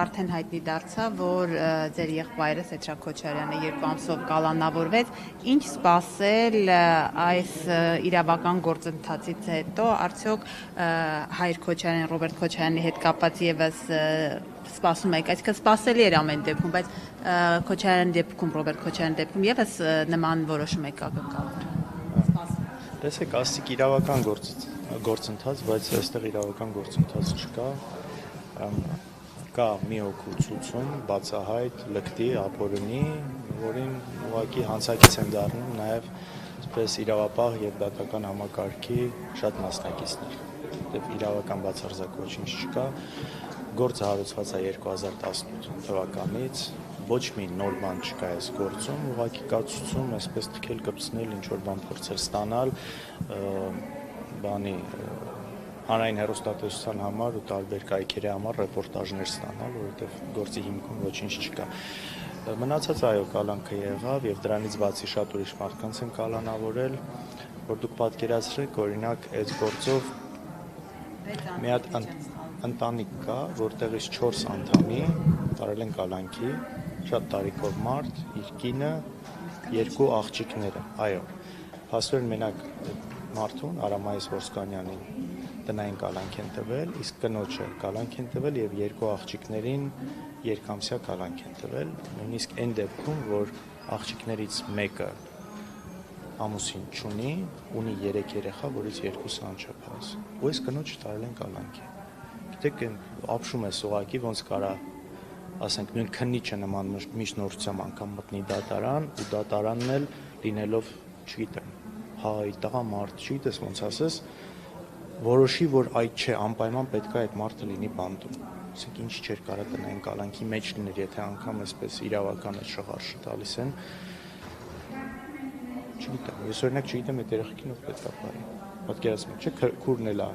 Արդեն հայտնի դարձավ, որ ձեր եղբայրը Սեդրակ Քոչարյանը 2 ամսով կալանավորվեց, ինչ սպասել այս իրավական գործընթացից հետո, արդյոք հայր Քոչարյան, Ռոբերտ Քոչարյանի հետ կապված եւս սպասում եք, այսինքն սպասելի էր ամեն դեպքում, բայց Քոչարյանի դեպքում, Ռոբերտ Քոչարյանի դեպքում եւս նման որոշում եք ակնկալում։ Տեսեք, ասիկ իրավական գործընթաց, բայց այստեղ իրավական գործընթաց չկա։ Կա մի օգուտություն, բացահայտ, լկտի, ապօրինի, որին ուղղակի հանցակից են դառնում նաև այսպես իրավապահ եւ դատական համակարգի շատ մասնակիցներ։ Որտեւ իրավական բացարձակ ոչինչ չկա։ Գործը հարուցված է 2018 թվականից, ոչ մի նոր բան չկա այս գործում, ուղղակի կացուցում այսպես թքել կպցնել, ինչ որ բան փորձել ստանալ, բանի հանրային հեռուստատեսության համար ու տարբեր կայքերի համար ռեպորտաժներ ստանալ, որովհետև գործի հիմքում ոչինչ չկա։ Մնացած այո կալանքը եղավ եւ դրանից բացի շատ ուրիշ մարդկանց են կալանավորել, որ դուք պատկերացրեք, օրինակ այս գործով մի հատ ընտանիք կա, որտեղից 4 անդամի տարել են կալանքի, շատ տարիքով մարդ, իր կինը, 2 աղջիկները, այո։ Փաստորեն մենակ մարդուն Արամայիս Ոսկանյանին տնային կալանք են տվել, իսկ կնոջը կալանք են տվել եւ 2 աղջիկներին երկամսյա կալանք են տվել, նույնիսկ այն դեպքում, որ աղջիկներից մեկը ամուսին չունի, ունի 3 երեխա, որից 2-ը անչափահաս։ Ու այս կնոջը տարել են կալանքի։ Գիտեք, ապշում է ուղղակի ոնց կարա, ասենք, նույն քննիչը նման միջնորդությամբ անգամ մտնի դատարան, ու դատարանն էլ լինելով, չգիտեմ, հայ, տղա մարդ, չգիտես ոնց ասես, որոշի, որ այդ չէ, անպայման պետք է այդ մարդը լինի բանտում։ Ասենք ինչ չէր կարա տնային կալանքի մեջ լիներ, եթե անգամ այսպես իրավական այդ շղարշը տալիս են։ Չգիտեմ, ես օրինակ չգիտեմ այդ երեխեքին ով պետք է բարի։ Պատկերացնում եք, չէ, քուրն էլ է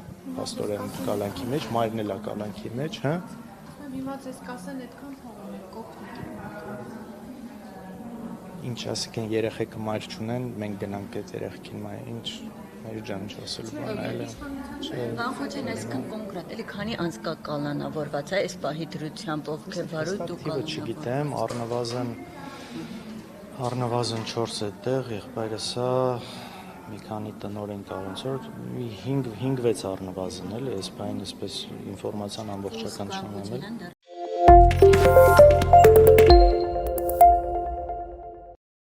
աստորեն կալանքի մեջ, մայրն էլ է կալանքի մեջ, հա։ Հիմա ես կասեն այդքան թողում եք կողմ։ Ինչ ասենք երեխեքը մայր չունեն, մենք գնանք այդ երեխեքին մայր, ինչ մեր ջան ինչ ասելու բան այլ է։ Պարոն Քոչարյան, այսքան կոնկրետ, էլի քանի անց կա կալանավորված է, այս պահի դրությամբ ով քեվարույթ դու կալանավորված։ Չգիտեմ, առնվազն 4 այդտեղ, եղբայրս է մի քանի տնօրեն կառուցոր, 5-6 առնվազն էլի, այս բանը այսպես ինֆորմացիան ամբողջական չունեմ էլ։